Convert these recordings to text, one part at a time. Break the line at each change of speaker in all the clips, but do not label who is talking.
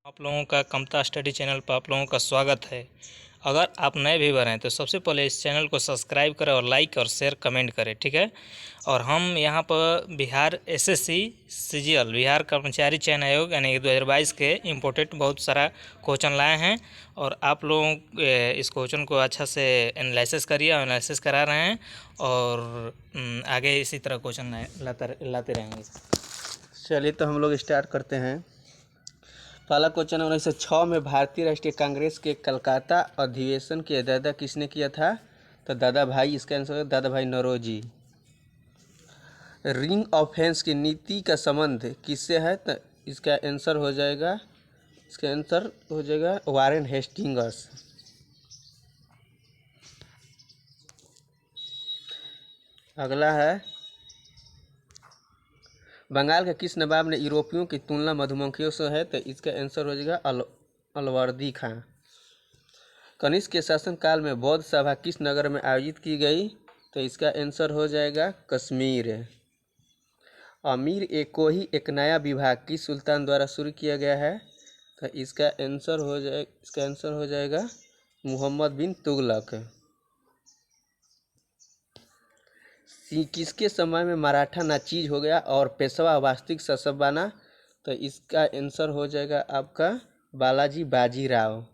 आप लोगों का कमता स्टडी चैनल पर आप लोगों का स्वागत है। अगर आप नए व्यूवर हैं तो सबसे पहले इस चैनल को सब्सक्राइब करें और लाइक और शेयर कमेंट करें, ठीक है। और हम यहाँ पर बिहार एसएससी सीजीएल बिहार कर्मचारी चयन आयोग यानी 2022 के इम्पोर्टेंट बहुत सारा क्वेश्चन लाए हैं और आप लोगों इस क्वेश्चन को अच्छा से एनालिसिस करिए और एनालिसिस करा रहे हैं और आगे इसी तरह क्वेश्चन लाते रहेंगे।
चलिए तो हम लोग स्टार्ट करते हैं। पहला क्वेश्चन 1906 में भारतीय राष्ट्रीय कांग्रेस के कलकत्ता अधिवेशन की अध्यक्षता किसने किया था? तो दादा भाई, इसका आंसर है दादा भाई नौरोजी। रिंग ऑफेंस की नीति का संबंध किससे है? तो इसका आंसर हो जाएगा वारेन हेस्टिंग्स। अगला है, बंगाल के किस नवाब ने यूरोपियों की तुलना मधुमक्खियों से है? तो इसका आंसर हो जाएगा अलवर्दी खां। कनिष्क के शासनकाल में बौद्ध सभा किस नगर में आयोजित की गई? तो इसका आंसर हो जाएगा कश्मीर। अमीर ए कोही एक नया विभाग किस सुल्तान द्वारा शुरू किया गया है? तो इसका आंसर हो जाएगा मोहम्मद बिन तुगलक। किसके समय में मराठा नाचीज हो गया और पेशवा वास्तविक शासक बना? तो इसका आंसर हो जाएगा आपका बालाजी बाजीराव।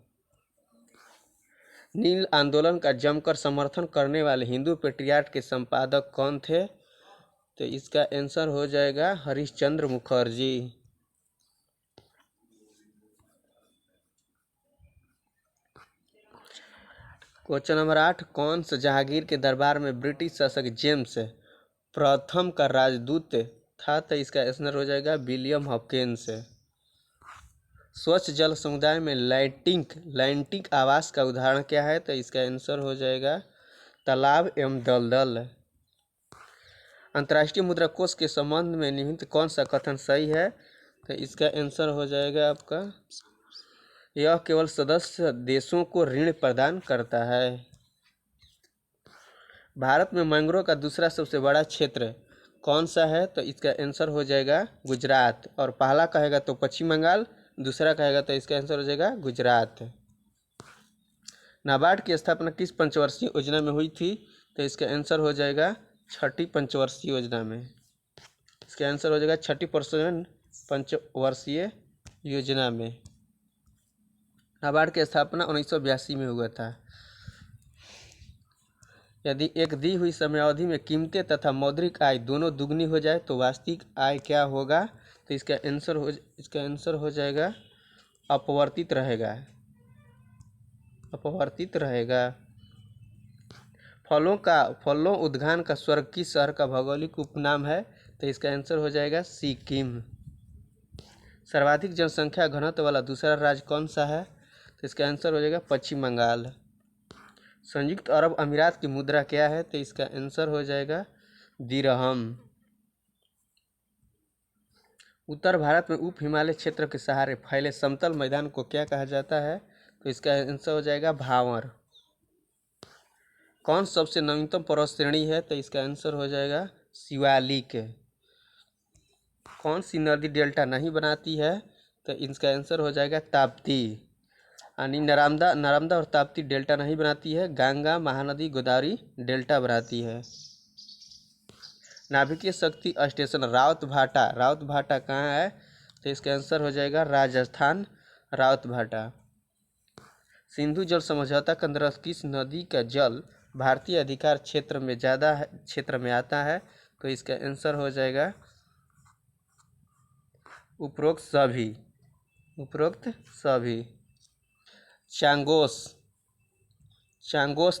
नील आंदोलन का जमकर समर्थन करने वाले हिंदू पेट्रियार्ट के संपादक कौन थे? तो इसका आंसर हो जाएगा हरिश्चंद्र मुखर्जी। क्वेश्चन नंबर 8, कौन सा जहांगीर के दरबार में ब्रिटिश शासक जेम्स प्रथम का राजदूत था? तो इसका आंसर हो जाएगा विलियम हॉपकिंस। स्वच्छ जल समुदाय में लैंटिक आवास का उदाहरण क्या है? तो इसका आंसर हो जाएगा तालाब एवं दलदल। अंतर्राष्ट्रीय मुद्रा कोष के संबंध में निम्नलिखित कौन सा कथन सही है? तो इसका आंसर हो जाएगा आपका यह केवल सदस्य देशों को ऋण प्रदान करता है। भारत में मैंग्रोव का दूसरा सबसे बड़ा क्षेत्र कौन सा है? तो इसका आंसर हो जाएगा गुजरात। और पहला कहेगा तो पश्चिम बंगाल, दूसरा कहेगा तो इसका आंसर हो जाएगा गुजरात। नाबार्ड की स्थापना किस पंचवर्षीय योजना में हुई थी? तो इसका आंसर हो जाएगा छठी पंचवर्षीय योजना में। इसका आंसर हो जाएगा छठी पंचवर्षीय योजना में। नाबार्ड की स्थापना 1982 में हुआ था। यदि एक दी हुई समयावधि में कीमतें तथा मौद्रिक आय दोनों दुगनी हो जाए तो वास्तविक आय क्या होगा? तो इसका आंसर हो जाएगा अपवर्तित रहेगा। फलों उद्यान का स्वर्ग किस शहर का भौगोलिक उपनाम है? तो इसका आंसर हो जाएगा सिक्किम। सर्वाधिक जनसंख्या घनत्व वाला दूसरा राज्य कौन सा है? तो इसका आंसर हो जाएगा पश्चिम बंगाल। संयुक्त अरब अमीरात की मुद्रा क्या है? तो इसका आंसर हो जाएगा दिरहम। उत्तर भारत में उप हिमालय क्षेत्र के सहारे फैले समतल मैदान को क्या कहा जाता है? तो इसका आंसर हो जाएगा भावर। कौन सबसे नवीनतम पर्वत श्रेणी है? तो इसका आंसर हो जाएगा शिवालिक। कौन सी नदी डेल्टा नहीं बनाती है? तो इसका आंसर हो जाएगा ताप्ती। यानी नर्मदा और ताप्ती डेल्टा नहीं बनाती है, गंगा महानदी गोदावरी डेल्टा बनाती है। नाभिकीय शक्ति स्टेशन रावतभाटा कहाँ है? तो इसका आंसर हो जाएगा राजस्थान, रावतभाटा। सिंधु जल समझौता के अंतर्गत किस नदी का जल भारतीय अधिकार क्षेत्र में आता है? तो इसका आंसर हो जाएगा उपरोक्त सभी। चांगोस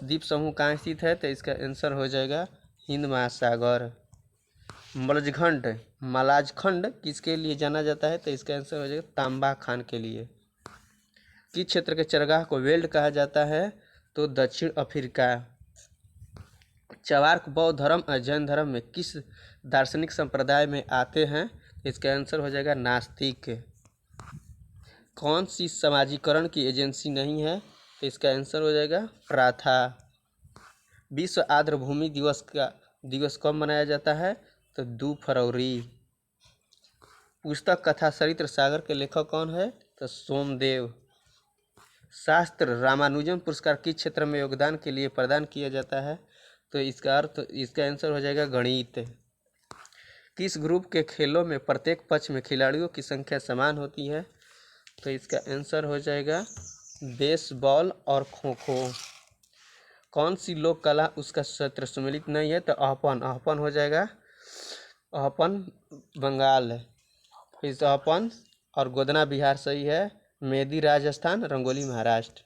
द्वीप समूह कहाँ स्थित है? तो इसका आंसर हो जाएगा हिंद महासागर। मलाजखंड किसके लिए जाना जाता है? तो इसका आंसर हो जाएगा तांबा खान के लिए। किस क्षेत्र के चरगाह को वेल्ड कहा जाता है? तो दक्षिण अफ्रीका। चवार्क बौद्ध धर्म और जैन धर्म में किस दार्शनिक संप्रदाय में आते हैं? इसका आंसर हो जाएगा नास्तिक। कौन सी समाजीकरण की एजेंसी नहीं है? तो इसका आंसर हो जाएगा प्राथा। विश्व आर्द्र भूमि दिवस कब मनाया जाता है? तो 2 फरवरी। पुस्तक कथा सरित्र सागर के लेखक कौन है? तो सोमदेव। शास्त्र रामानुजन पुरस्कार किस क्षेत्र में योगदान के लिए प्रदान किया जाता है? तो इसका आंसर हो जाएगा गणित। किस ग्रुप के खेलों में प्रत्येक पक्ष में खिलाड़ियों की संख्या समान होती है? तो इसका आंसर हो जाएगा बेसबॉल और खो खो। कौन सी लोक कला उसका क्षेत्र सम्मिलित नहीं है? तो आहपन हो जाएगा। आहपन बंगाल है, फिर आहपन और गोदना बिहार सही है। मेहंदी राजस्थान, रंगोली महाराष्ट्र।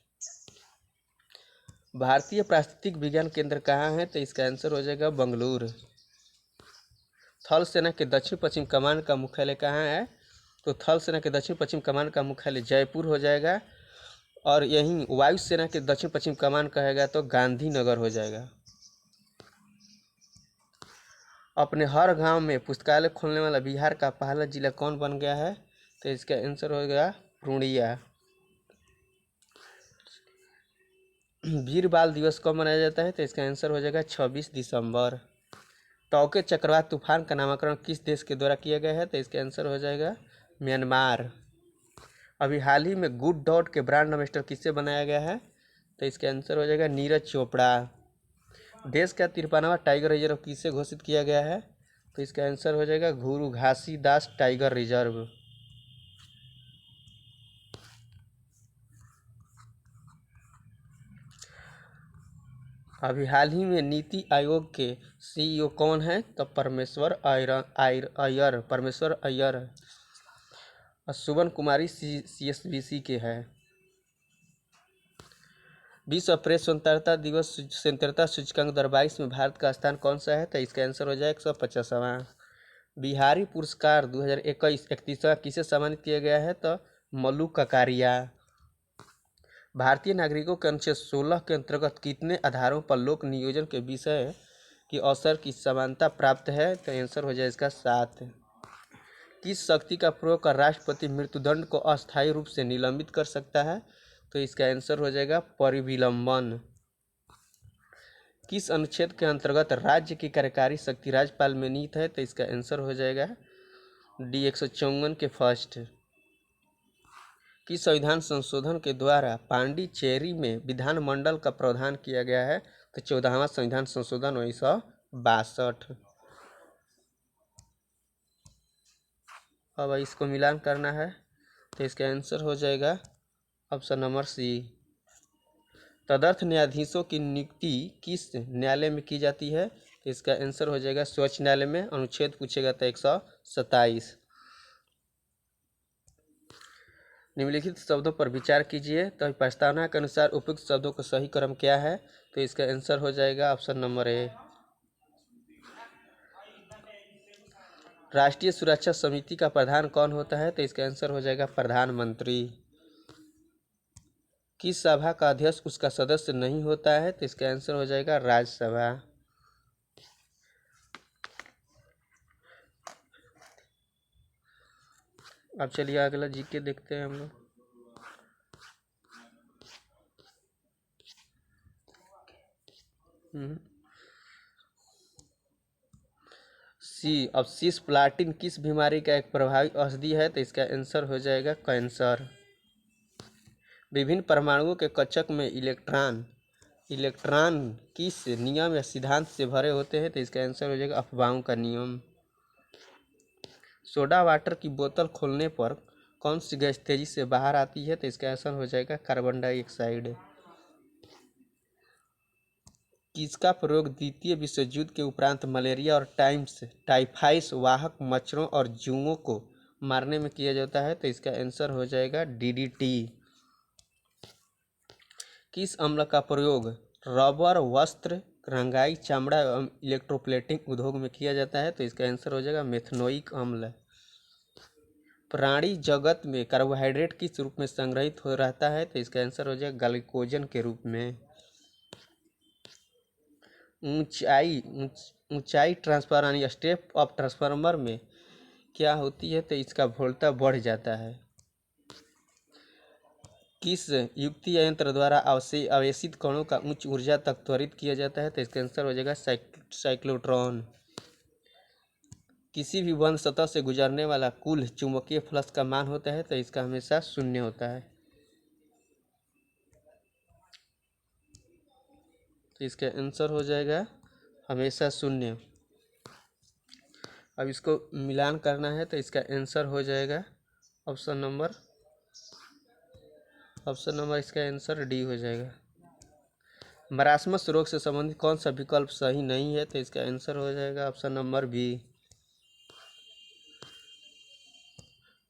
भारतीय प्राकृतिक विज्ञान केंद्र कहाँ है? तो इसका आंसर हो जाएगा बंगलुरु। थल सेना के दक्षिण पश्चिम कमान का मुख्यालय कहाँ है? तो थल सेना के दक्षिण पश्चिम कमान का मुख्यालय जयपुर हो जाएगा। और यहीं वायु सेना के दक्षिण पश्चिम कमान कहेगा तो गांधीनगर हो जाएगा। अपने हर गांव में पुस्तकालय खोलने वाला बिहार का पहला जिला कौन बन गया है? तो इसका आंसर हो गया पूर्णिया। वीर बाल दिवस कब मनाया जाता है? तो इसका आंसर हो जाएगा 26 दिसंबर। टोके चक्रवात तूफान का नामकरण किस देश के द्वारा किया गया है? तो इसका आंसर हो जाएगा म्यांमार। अभी हाल ही में गुड डॉट के ब्रांड एम्बेसडर किससे बनाया गया है? तो इसका आंसर हो जाएगा नीरज चोपड़ा। देश का 53वां टाइगर रिजर्व किससे घोषित किया गया है? तो इसका आंसर हो जाएगा गुरु घासीदास टाइगर रिजर्व। अभी हाल ही में नीति आयोग के सीईओ कौन है? तो परमेश्वर अय्यर। और सुबन कुमारी CSBC के हैं। विश्व प्रेस स्वतंत्रता सूचकांक 2022 में भारत का स्थान कौन सा है? तो इसका आंसर हो जाए 150वां। बिहारी पुरस्कार 2021 31वां किसे सम्मानित किया गया है? तो मल्लू ककारिया। भारतीय नागरिकों के अनुच्छेद 16 के अंतर्गत कितने आधारों पर लोक नियोजन के विषय की अवसर की समानता प्राप्त है? तो आंसर हो जाए इसका 7। किस शक्ति का प्रयोग कर राष्ट्रपति मृत्युदंड को अस्थायी रूप से निलंबित कर सकता है? तो इसका आंसर हो जाएगा परिविलंबन। किस अनुच्छेद के अंतर्गत राज्य की कार्यकारी शक्ति राज्यपाल में निहित है? तो इसका आंसर हो जाएगा D 154 के फर्स्ट। किस संविधान संशोधन के द्वारा पांडिचेरी में विधानमंडल का प्रावधान किया गया है? तो 14वां संविधान संशोधन 1962। अब इसको मिलान करना है तो इसका आंसर हो जाएगा ऑप्शन नंबर C। तदर्थ न्यायाधीशों की नियुक्ति किस न्यायालय में की जाती है? तो इसका आंसर हो जाएगा सर्वोच्च न्यायालय में। अनुच्छेद पूछेगा तो 127। निम्नलिखित शब्दों पर विचार कीजिए। तो प्रस्तावना के अनुसार उपयुक्त शब्दों का सही क्रम क्या है? तो इसका आंसर हो जाएगा ऑप्शन नंबर A। राष्ट्रीय सुरक्षा समिति का प्रधान कौन होता है? तो इसका आंसर हो जाएगा प्रधानमंत्री। किस सभा का अध्यक्ष उसका सदस्य नहीं होता है? तो इसका आंसर हो जाएगा राज्यसभा। अब चलिए अगला जीके देखते हैं हम लोग। अब सिस्प्लाटिन किस बीमारी का एक प्रभावी औषधि है? तो इसका आंसर हो जाएगा कैंसर। विभिन्न परमाणुओं के कक्षक में इलेक्ट्रॉन किस नियम या सिद्धांत से भरे होते हैं? तो इसका आंसर हो जाएगा अफबाओं का नियम। सोडा वाटर की बोतल खोलने पर कौन सी गैस तेजी से बाहर आती है? तो इसका आंसर हो जाएगा कार्बन डाइऑक्साइड। किसका प्रयोग द्वितीय विश्व युद्ध के उपरांत मलेरिया और टाइफाइड वाहक मच्छरों और जुओं को मारने में किया जाता है? तो इसका आंसर हो जाएगा DDT। किस अम्ल का प्रयोग रबर, वस्त्र, रंगाई, चमड़ा एवं इलेक्ट्रोप्लेटिंग उद्योग में किया जाता है? तो इसका आंसर हो जाएगा मेथनोइक अम्ल। प्राणी जगत में कार्बोहाइड्रेट किस रूप में संग्रहित हो रहता है? तो इसका आंसर हो जाएगा ग्लाइकोजन के रूप में। ऊंचाई ट्रांसफर यानी स्टेप ऑफ ट्रांसफार्मर में क्या होती है? तो इसका वोल्टेज बढ़ जाता है। किस युक्ति यंत्र द्वारा आवेशित कणों का उच्च ऊर्जा तक त्वरित किया जाता है? तो इसका आंसर हो जाएगा साइक्लोट्रॉन। किसी भी बंद सतह से गुजरने वाला कुल चुंबकीय फ्लक्स का मान होता है, तो इसका हमेशा शून्य होता है। तो इसका आंसर हो जाएगा हमेशा शून्य। अब इसको मिलान करना है, तो इसका आंसर हो जाएगा ऑप्शन नंबर इसका आंसर डी हो जाएगा। मरासमस रोग से संबंधित कौन सा विकल्प सही नहीं है, तो इसका आंसर हो जाएगा ऑप्शन नंबर बी।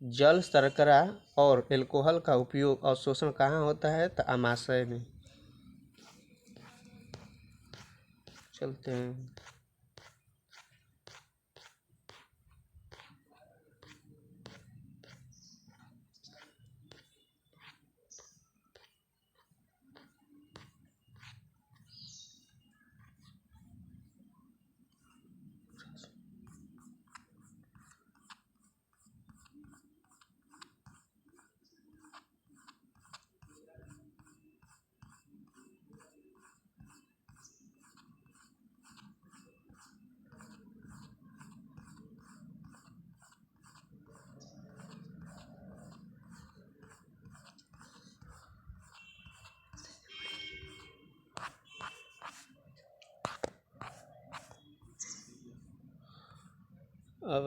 जल, शर्करा और एल्कोहल का उपयोग और शोषण कहाँ होता है, तो आमाशय में। चलते हैं। अब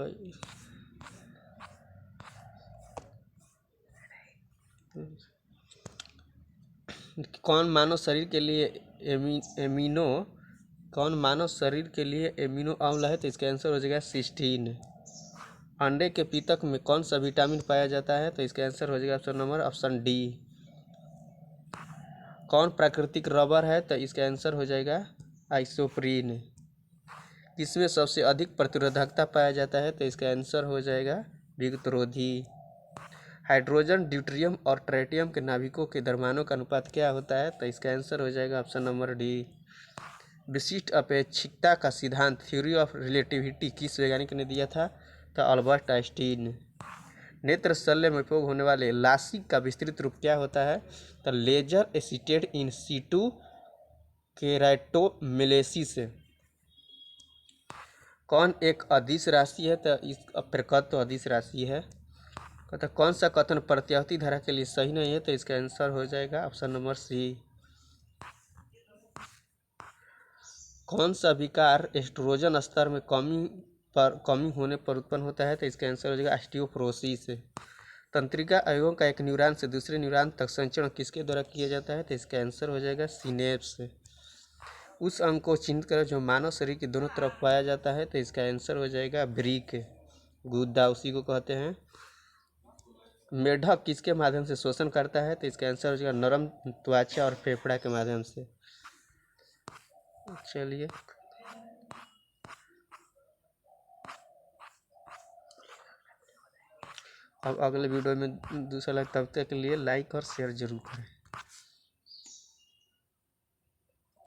कौन मानव शरीर के लिए एमिनो अम्ल है, तो इसका आंसर हो जाएगा सिस्टीन। अंडे के पीतक में कौन सा विटामिन पाया जाता है, तो इसका आंसर हो जाएगा ऑप्शन डी। कौन प्राकृतिक रबर है, तो इसका आंसर हो जाएगा आइसोप्रीन। किसमें सबसे अधिक प्रतिरोधकता पाया जाता है, तो इसका आंसर हो जाएगा विद्युतरोधी। हाइड्रोजन, ड्यूटेरियम और ट्रिटियम के नाभिकों के द्रव्यमानों का अनुपात क्या होता है, तो इसका आंसर हो जाएगा ऑप्शन नंबर डी। विशिष्ट अपेक्षिकता का सिद्धांत, थ्योरी ऑफ रिलेटिविटी, किस वैज्ञानिक ने दिया था, तो अल्बर्ट आइंस्टीन। नेत्र शल्य में उपयोग होने वाले लासिक का विस्तृत रूप क्या होता है, तो laser assisted in situ keratomileusis. कौन एक अदिश राशि है, तो इस प्रकट तो अदिश राशि है। कहता कौन सा कथन प्रत्यावर्ती धारा के लिए सही नहीं है, तो इसका आंसर हो जाएगा ऑप्शन नंबर सी। कौन सा विकार एस्ट्रोजन स्तर में कमी होने पर उत्पन्न होता है, तो इसका आंसर हो जाएगा ऑस्टियोपोरोसिस। तंत्रिका अवयवों का एक न्यूरॉन से दूसरे न्यूरॉन तक संचरण किसके द्वारा किया जाता है, तो इसका आंसर हो जाएगा सिनेप्स। उस अंग को चिन्हित करें जो मानव शरीर के दोनों तरफ पाया जाता है, तो इसका आंसर हो जाएगा ब्रिक, गुद्दा उसी को कहते हैं। मेढक किसके माध्यम से शोषण करता है, तो इसका आंसर हो जाएगा नरम त्वचा और फेफड़ा के माध्यम से। चलिए अब अगले वीडियो में दूसरा, तब तक के लिए लाइक और शेयर जरूर करें।